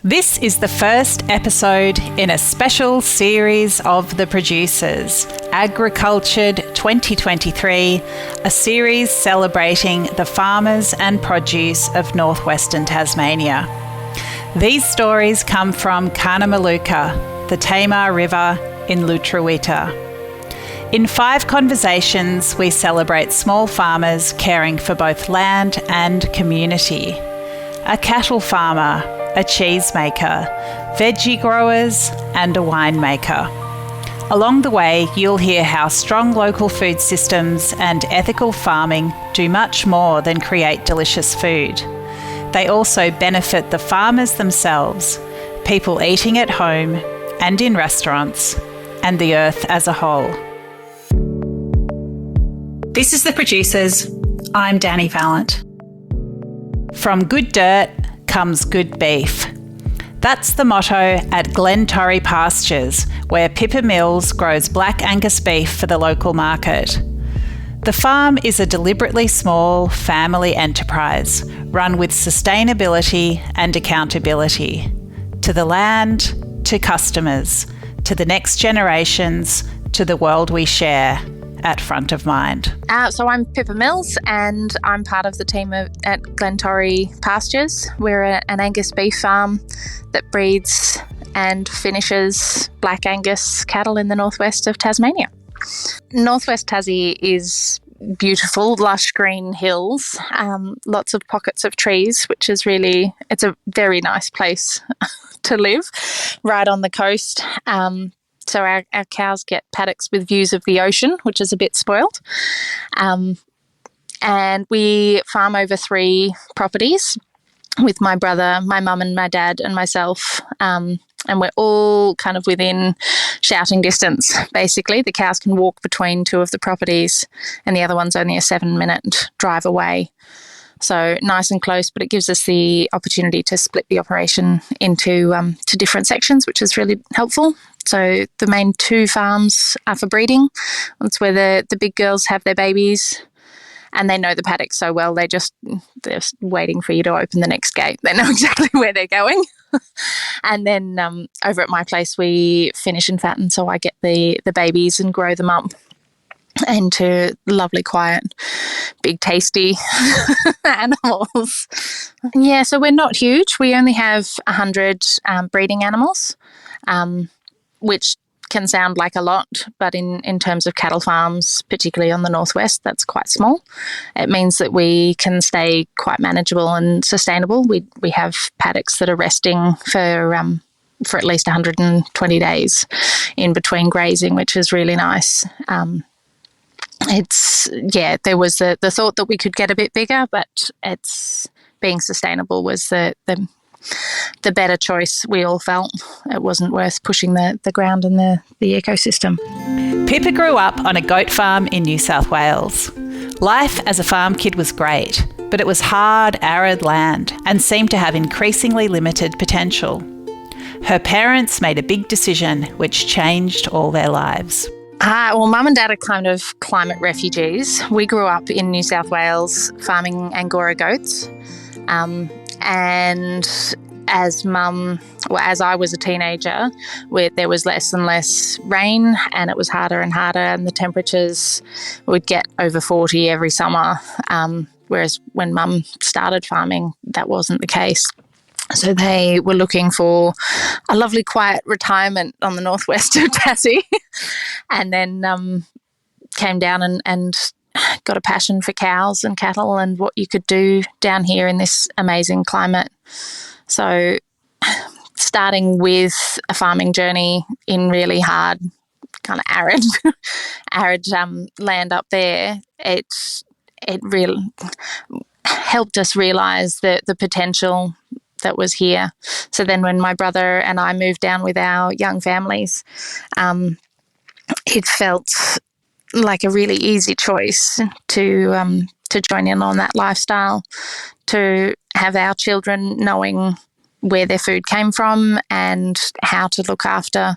This is the first episode in a special series of The Producers, Agricultured 2023, a series celebrating the farmers and produce of northwestern Tasmania. These stories come from Kanamaluka, the Tamar River in Lutruwita. In 5 conversations, we celebrate small farmers caring for both land and community. A cattle farmer, a cheesemaker, veggie growers, and a winemaker. Along the way, you'll hear how strong local food systems and ethical farming do much more than create delicious food. They also benefit the farmers themselves, people eating at home and in restaurants, and the earth as a whole. This is The Producers. I'm Danny Vallant. From good dirt comes good beef. That's the motto at Glen Torrie Pastures, where Pippa Mills grows Black Angus beef for the local market. The farm is a deliberately small family enterprise run with sustainability and accountability. To the land, to customers, to the next generations, to the world we share. At front of mind. So I'm Pippa Mills and I'm part of the team at Glen Torrie Pastures. We're an Angus beef farm that breeds and finishes Black Angus cattle in the northwest of Tasmania. Northwest Tassie is beautiful, lush green hills, lots of pockets of trees, which is it's a very nice place to live, right on the coast. So our cows get paddocks with views of the ocean, which is a bit spoiled. And we farm over 3 properties with my brother, my mum and my dad and myself. And we're all kind of within shouting distance, basically. The cows can walk between 2 of the properties and the other one's only a 7-minute drive away. So nice and close, but it gives us the opportunity to split the operation into to different sections, which is really helpful. So the main 2 farms are for breeding. That's where the big girls have their babies and they know the paddock so well, they're just waiting for you to open the next gate. They know exactly where they're going. And then over at my place, we finish and fatten, so I get the babies and grow them up into lovely, quiet, big, tasty animals. Yeah, so we're not huge. We only have 100 breeding animals, which can sound like a lot, but in terms of cattle farms, particularly on the northwest, that's quite small. It means that we can stay quite manageable and sustainable. We have paddocks that are resting for at least 120 days in between grazing, which is really nice. There was the thought that we could get a bit bigger, but being sustainable was the better choice. We all felt it wasn't worth pushing the ground and the ecosystem. Pippa grew up on a goat farm in New South Wales. Life as a farm kid was great, but it was hard, arid land and seemed to have increasingly limited potential. Her parents made a big decision which changed all their lives. Well, Mum and Dad are kind of climate refugees. We grew up in New South Wales farming Angora goats. And as I was a teenager, there was less and less rain and it was harder and harder and the temperatures would get over 40 every summer. Whereas when Mum started farming, that wasn't the case. So they were looking for a lovely quiet retirement on the northwest of Tassie and then came down and got a passion for cows and cattle and what you could do down here in this amazing climate. So starting with a farming journey in really hard, kind of arid land up there, it really helped us realise the potential that was here. So then when my brother and I moved down with our young families, it felt like a really easy choice to join in on that lifestyle, to have our children knowing where their food came from and how to look after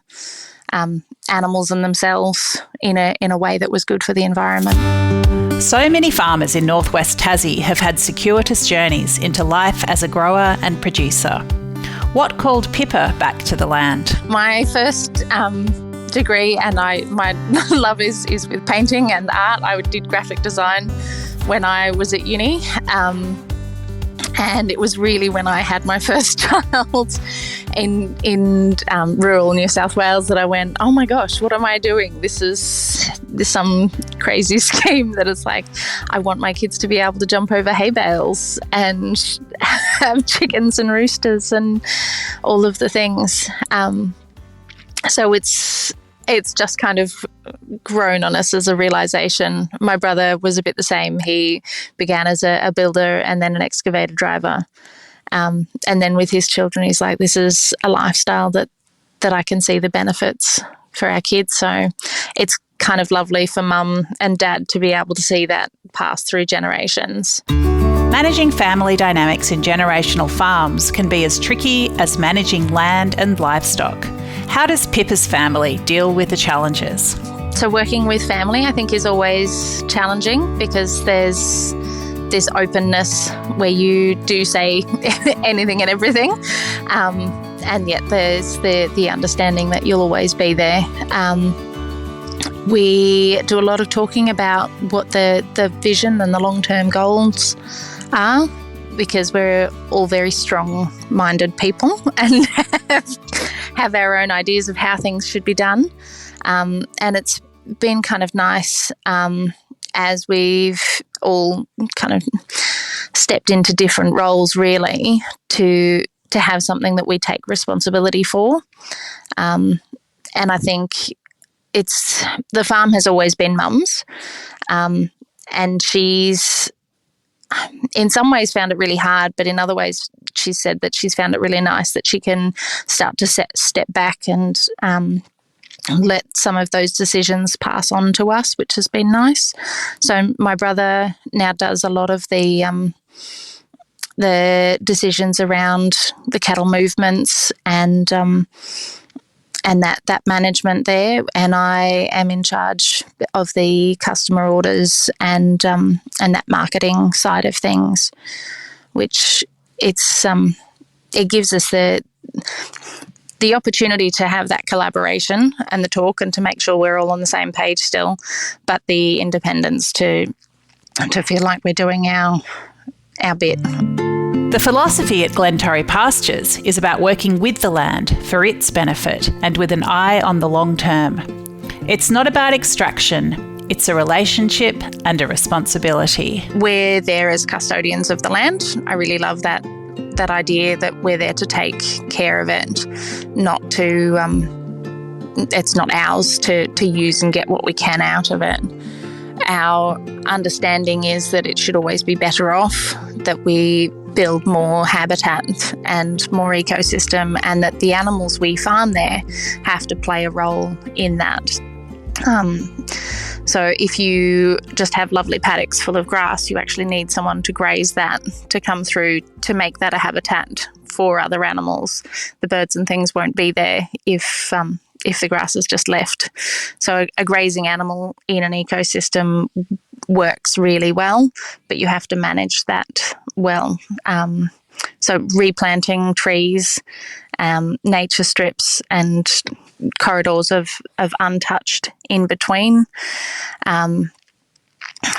animals and themselves in a way that was good for the environment. So many farmers in northwest Tassie have had circuitous journeys into life as a grower and producer. What called Pippa back to the land? My first degree, and my love is with painting and art. I did graphic design when I was at uni. And it was really when I had my first child in rural New South Wales that I went, oh my gosh, what am I doing? This is some crazy scheme that it's like, I want my kids to be able to jump over hay bales and have chickens and roosters and all of the things. So it's just kind of grown on us as a realisation. My brother was a bit the same. He began as a builder and then an excavator driver. And then with his children, he's like, this is a lifestyle that I can see the benefits for our kids. So it's kind of lovely for mum and dad to be able to see that pass through generations. Managing family dynamics in generational farms can be as tricky as managing land and livestock. How does Pippa's family deal with the challenges? So working with family, I think, is always challenging because there's this openness where you do say anything and everything, and yet there's the understanding that you'll always be there. We do a lot of talking about what the vision and the long-term goals are, because we're all very strong-minded people and have our own ideas of how things should be done. And it's been kind of nice as we've all kind of stepped into different roles, really, to have something that we take responsibility for. And I think the farm has always been mum's, and she's in some ways found it really hard, but in other ways she said that she's found it really nice that she can start to step back and let some of those decisions pass on to us, which has been nice. So my brother now does a lot of the decisions around the cattle movements and that management there, and I am in charge of the customer orders and that marketing side of things, which it gives us the opportunity to have that collaboration and the talk and to make sure we're all on the same page still, but the independence to feel like we're doing our bit. The philosophy at Glen Torrie Pastures is about working with the land for its benefit and with an eye on the long term. It's not about extraction, it's a relationship and a responsibility. We're there as custodians of the land. I really love that idea that we're there to take care of it, not to, it's not ours to use and get what we can out of it. Our understanding is that it should always be better off, that we build more habitat and more ecosystem, and that the animals we farm there have to play a role in that. So if you just have lovely paddocks full of grass, you actually need someone to graze that, to come through, to make that a habitat for other animals. The birds and things won't be there if the grass is just left. So a grazing animal in an ecosystem works really well, but you have to manage that well. So replanting trees, nature strips and corridors of untouched in between.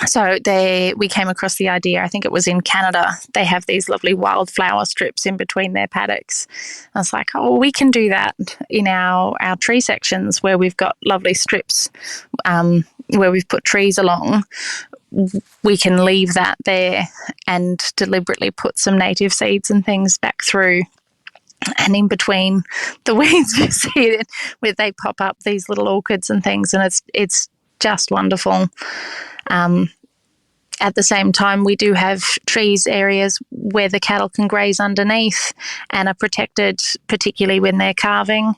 So we came across the idea, I think it was in Canada, they have these lovely wildflower strips in between their paddocks. I was like, oh, we can do that in our tree sections where we've got lovely strips where we've put trees along. We can leave that there and deliberately put some native seeds and things back through. And in between the weeds, you see it where they pop up these little orchids and things, and it's just wonderful. At the same time, we do have trees areas where the cattle can graze underneath and are protected, particularly when they're calving.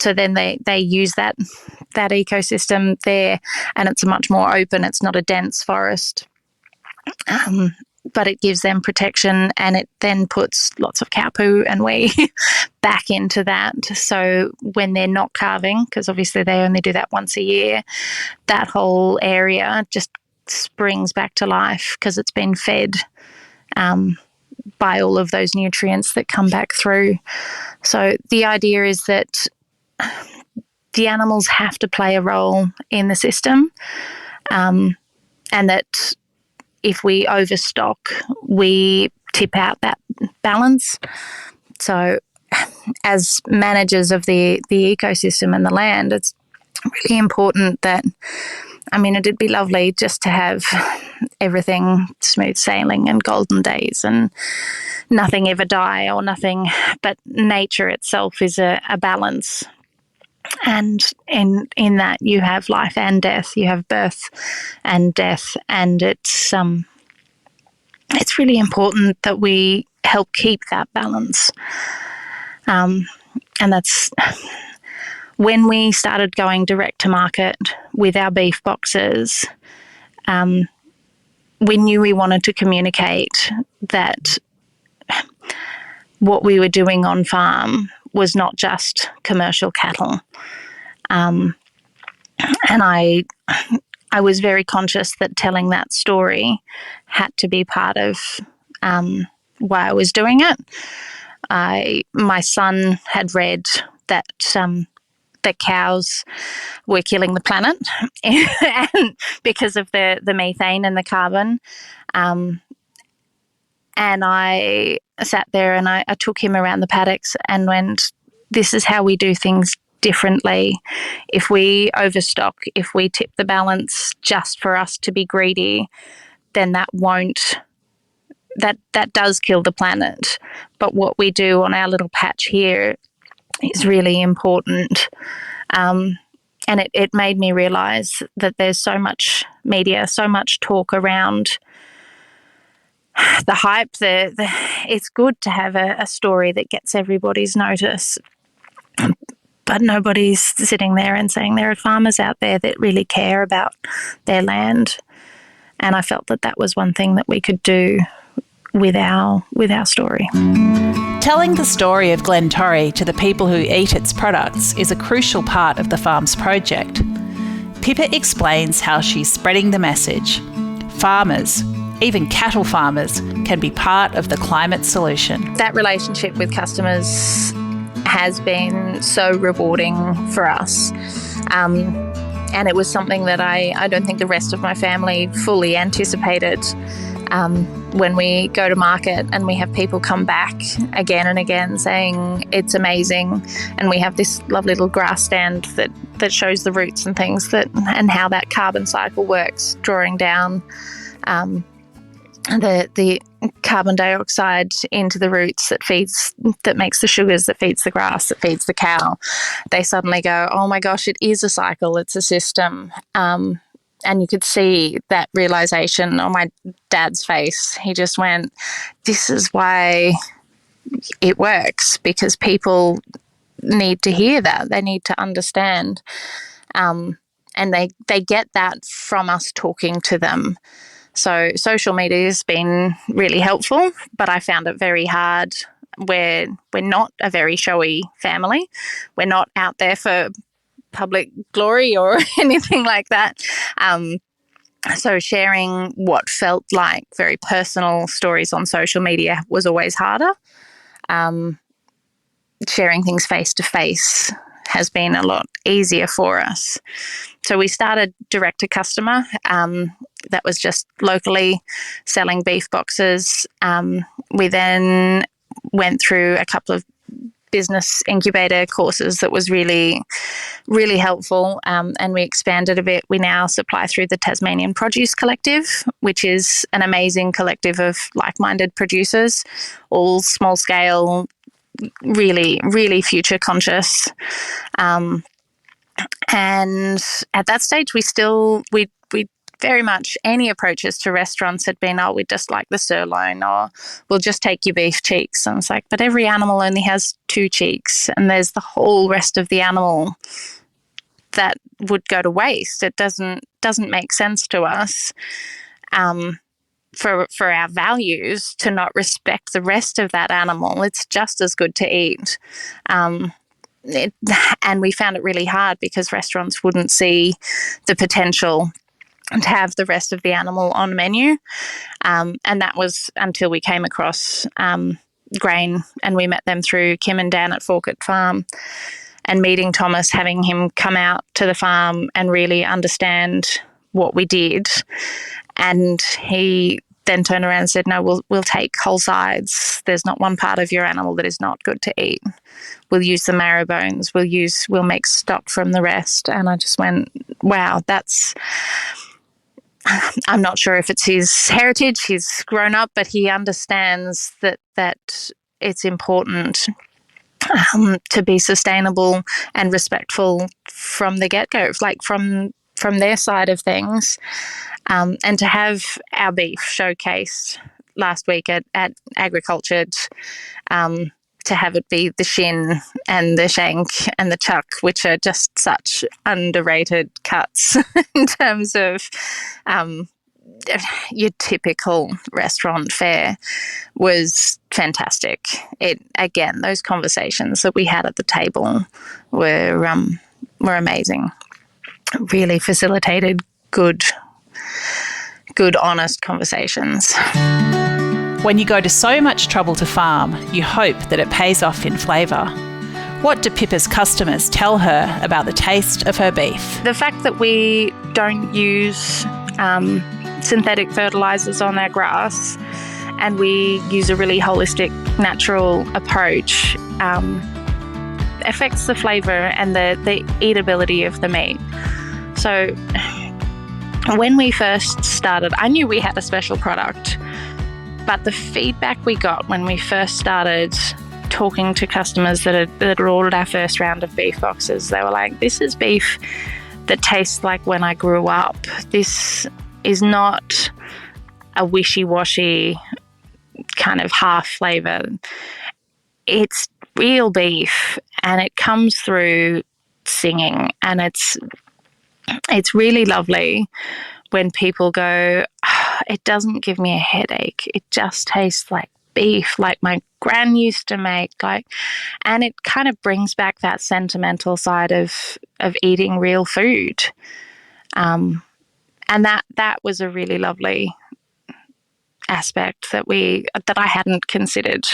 So then they use that ecosystem there, and it's much more open. It's not a dense forest, but it gives them protection, and it then puts lots of cow poo and wee back into that. So when they're not calving, because obviously they only do that once a year, that whole area just springs back to life because it's been fed by all of those nutrients that come back through. So the idea is that the animals have to play a role in the system, and that if we overstock, we tip out that balance. So as managers of the ecosystem and the land, it's really important that, I mean, it'd be lovely just to have everything smooth sailing and golden days and nothing ever die or nothing, but nature itself is a balance. And in that you have life and death, you have birth and death, and it's really important that we help keep that balance. And that's when we started going direct to market with our beef boxes. We knew we wanted to communicate that what we were doing on farm was not just commercial cattle. And I was very conscious that telling that story had to be part of why I was doing it. My son had read that cows were killing the planet and because of the methane and the carbon. And I sat there and I took him around the paddocks and went, this is how we do things differently. If we overstock, if we tip the balance just for us to be greedy, then that does kill the planet. But what we do on our little patch here is really important. And it made me realise that there's so much media, so much talk around the hype. It's good to have a story that gets everybody's notice, but nobody's sitting there and saying there are farmers out there that really care about their land. And I felt that was one thing that we could do with our story. Telling the story of Glen Torrie to the people who eat its products is a crucial part of the farm's project. Pippa explains how she's spreading the message. Farmers, even cattle farmers, can be part of the climate solution. That relationship with customers has been so rewarding for us. And it was something that I don't think the rest of my family fully anticipated. When we go to market and we have people come back again and again saying it's amazing, and we have this lovely little grass stand that shows the roots and things and how that carbon cycle works, drawing down the carbon dioxide into the roots that makes the sugars, that feeds the grass, that feeds the cow. They suddenly go, oh my gosh, it is a cycle, it's a system. And you could see that realisation on my dad's face. He just went, this is why it works, because people need to hear that. They need to understand. And they get that from us talking to them. So social media has been really helpful, but I found it very hard. We're not a very showy family. We're not out there for public glory or anything like that. So sharing what felt like very personal stories on social media was always harder. Sharing things face to face has been a lot easier for us. So we started direct to customer. That was just locally selling beef boxes. We then went through a couple of business incubator courses that was really, really helpful, and we expanded a bit. We now supply through the Tasmanian Produce Collective, which is an amazing collective of like-minded producers, all small scale, really, really future conscious. And at that stage, we very much, any approaches to restaurants had been, oh, we'd just like the sirloin, or we'll just take your beef cheeks. And it's like, but every animal only has 2 cheeks, and there's the whole rest of the animal that would go to waste. It doesn't make sense to us, for our values, to not respect the rest of that animal. It's just as good to eat. And we found it really hard because restaurants wouldn't see the potential to have the rest of the animal on menu. And that was until we came across grain, and we met them through Kim and Dan at Forkett Farm. And meeting Thomas, having him come out to the farm and really understand what we did. And he then turned around and said, no, we'll take whole sides. There's not one part of your animal that is not good to eat. We'll use the marrow bones. We'll make stock from the rest. And I just went, wow, I'm not sure if it's his heritage. He's grown up, but he understands that it's important to be sustainable and respectful from the get-go, like from their side of things. And to have our beef showcased last week at Agricultured, to have it be the shin and the shank and the chuck, which are just such underrated cuts in terms of your typical restaurant fare, was fantastic. Again, those conversations that we had at the table were amazing. Really facilitated good, honest conversations. When you go to so much trouble to farm, you hope that it pays off in flavour. What do Pippa's customers tell her about the taste of her beef? The fact that we don't use synthetic fertilisers on our grass, and we use a really holistic, natural approach, affects the flavour and the eatability of the meat. So when we first started, I knew we had a special product, but the feedback we got when we first started talking to customers that had ordered our first round of beef boxes, they were like, this is beef that tastes like when I grew up. This is not a wishy-washy kind of half flavour. It's real beef, and it comes through singing, and it's really lovely when people go, oh, it doesn't give me a headache. It just tastes like beef, like my gran used to make, and it kind of brings back that sentimental side of eating real food. And that was a really lovely aspect that I hadn't considered,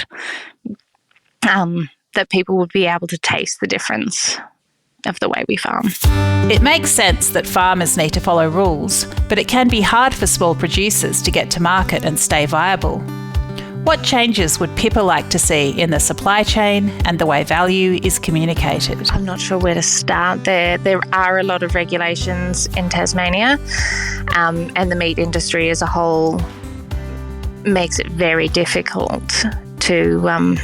that people would be able to taste the difference of the way we farm. It makes sense that farmers need to follow rules, but it can be hard for small producers to get to market and stay viable. What changes would Pippa like to see in the supply chain and the way value is communicated? I'm not sure where to start there. There are a lot of regulations in Tasmania, and the meat industry as a whole makes it very difficult to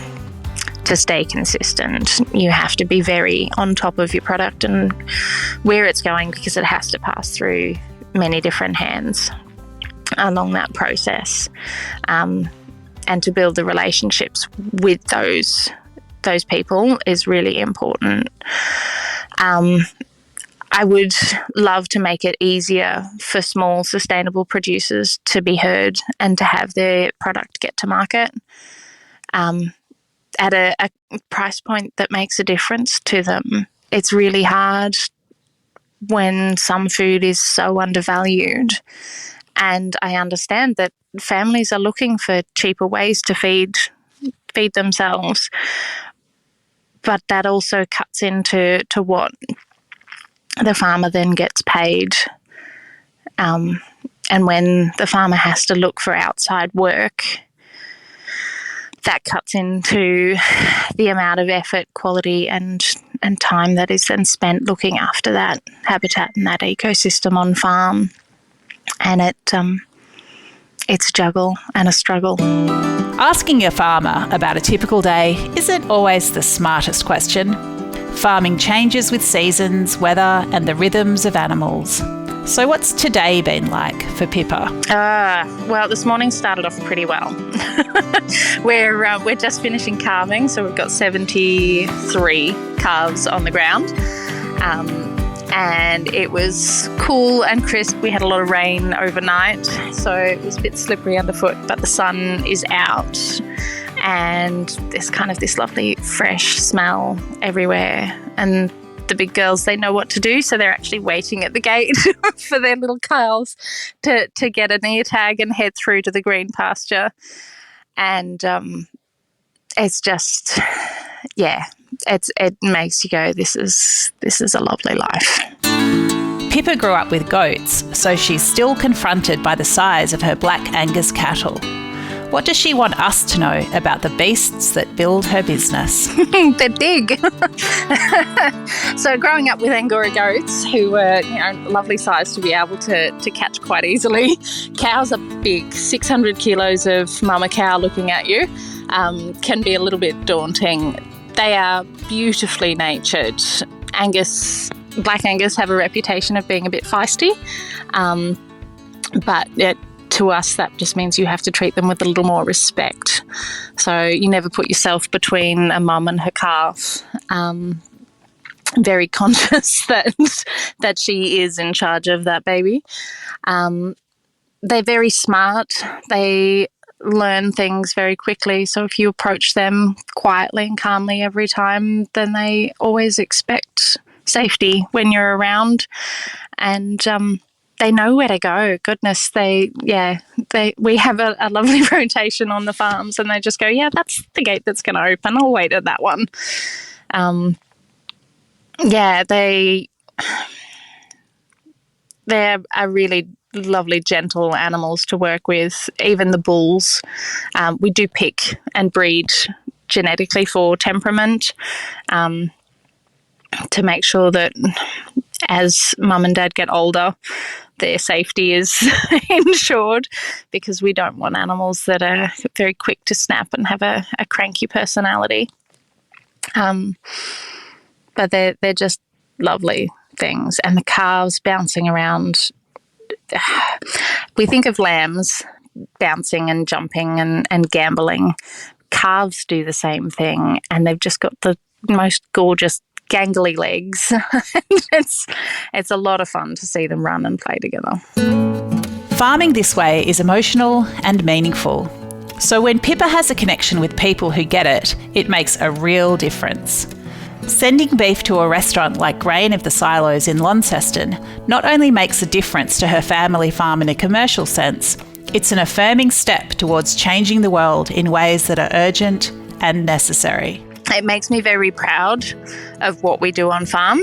stay consistent. You have to be very on top of your product and where it's going, because it has to pass through many different hands along that process. And to build the relationships with those people is really important. I would love to make it easier for small sustainable producers to be heard and to have their product get to market at a price point that makes a difference to them. It's really hard when some food is so undervalued, and I understand that families are looking for cheaper ways to feed themselves, but that also cuts into what the farmer then gets paid. And when the farmer has to look for outside work, that cuts into the amount of effort, quality and time that is then spent looking after that habitat and that ecosystem on farm. And it's a juggle and a struggle. Asking a farmer about a typical day isn't always the smartest question. Farming changes with seasons, weather and the rhythms of animals. So what's today been like for Pippa? Well, this morning started off pretty well. We're just finishing calving, so we've got 73 calves on the ground. And it was cool and crisp. We had a lot of rain overnight, so it was a bit slippery underfoot, but the sun is out and there's kind of this lovely fresh smell everywhere. And the big girls, they know what to do, so they're actually waiting at the gate for their little cows to get an ear tag and head through to the green pasture. And it's just, yeah, it makes you go, this is a lovely life. Pippa grew up with goats, so she's still confronted by the size of her Black Angus cattle. What does she want us to know about the beasts that build her business? They're big. So growing up with Angora goats, who were lovely size to be able to catch quite easily, cows are big. 600 kilos of mama cow looking at you can be a little bit daunting. They are beautifully natured. Black Angus have a reputation of being a bit feisty, but to us that just means you have to treat them with a little more respect. So you never put yourself between a mum and her calf. Very conscious that she is in charge of that baby. They're very smart. They learn things very quickly. So if you approach them quietly and calmly every time, then they always expect safety when you're around, and they know where to go. Goodness, we have a lovely rotation on the farms, and they just go, yeah, that's the gate that's going to open. I'll wait at that one. They're a really lovely, gentle animals to work with. Even the bulls, we do pick and breed genetically for temperament, to make sure that as mum and dad get older, their safety is ensured, because we don't want animals that are very quick to snap and have a cranky personality. But they're just lovely things. And the calves bouncing around. We think of lambs bouncing and jumping and gambling. Calves do the same thing, and they've just got the most gorgeous gangly legs. It's a lot of fun to see them run and play together. Farming this way is emotional and meaningful. So when Pippa has a connection with people who get it, it makes a real difference. Sending beef to a restaurant like Grain of the Silos in Launceston not only makes a difference to her family farm in a commercial sense, it's an affirming step towards changing the world in ways that are urgent and necessary. It makes me very proud of what we do on farm.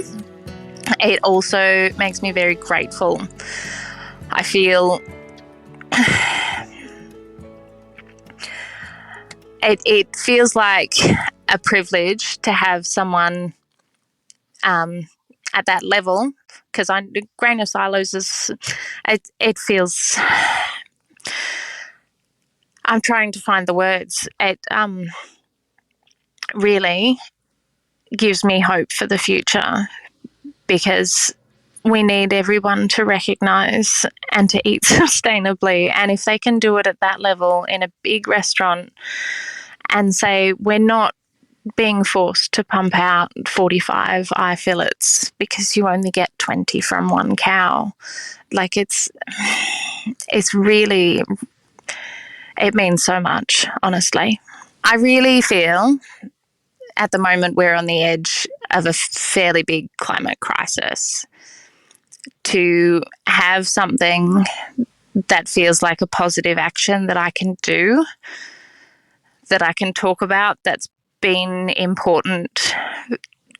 It also makes me very grateful. I feel it feels like a privilege to have someone at that level, because Grain of Silos is, it feels, I'm trying to find the words. It really gives me hope for the future, because we need everyone to recognise and to eat sustainably. And if they can do it at that level in a big restaurant and say, we're not being forced to pump out 45 eye fillets because you only get 20 from one cow. Like it's really, it means so much, honestly. I really feel at the moment we're on the edge of a fairly big climate crisis. To have something that feels like a positive action that I can do, that I can talk about, that's been important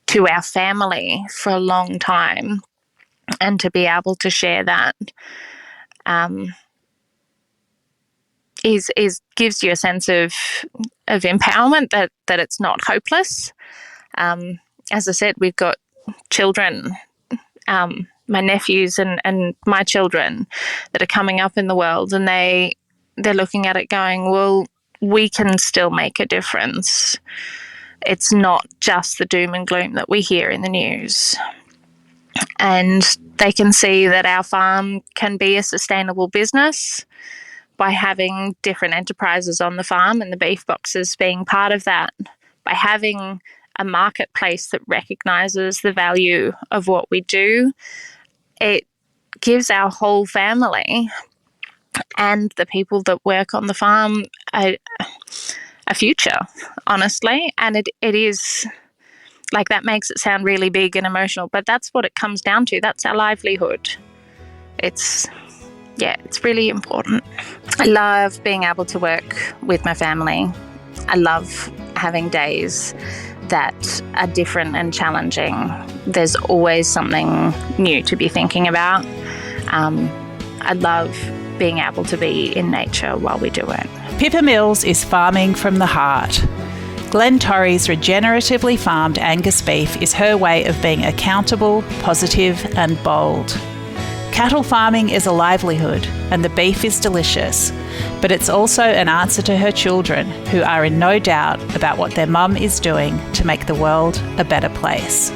to our family for a long time, and to be able to share that gives you a sense of empowerment, that it's not hopeless. As I said, we've got children, my nephews and my children that are coming up in the world, and they're looking at it going, well, we can still make a difference. It's not just the doom and gloom that we hear in the news. And they can see that our farm can be a sustainable business by having different enterprises on the farm, and the beef boxes being part of that, by having a marketplace that recognises the value of what we do. It gives our whole family and the people that work on the farm a future, honestly. And it is Like, that makes it sound really big and emotional, but that's what it comes down to. That's our livelihood. It's really important. I love being able to work with my family. I love having days that are different and challenging. There's always something new to be thinking about. I love being able to be in nature while we do it. Pippa Mills is farming from the heart. Glen Torrie's regeneratively farmed Angus beef is her way of being accountable, positive and bold. Cattle farming is a livelihood and the beef is delicious, but it's also an answer to her children, who are in no doubt about what their mum is doing to make the world a better place.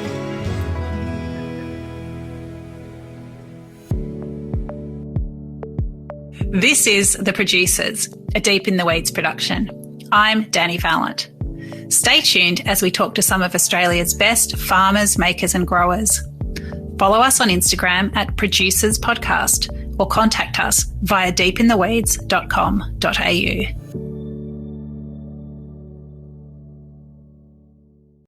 This is The Producers, a Deep in the Weeds production. I'm Danny Vallant. Stay tuned as we talk to some of Australia's best farmers, makers and growers. Follow us on Instagram at Producers Podcast or contact us via deepintheweeds.com.au.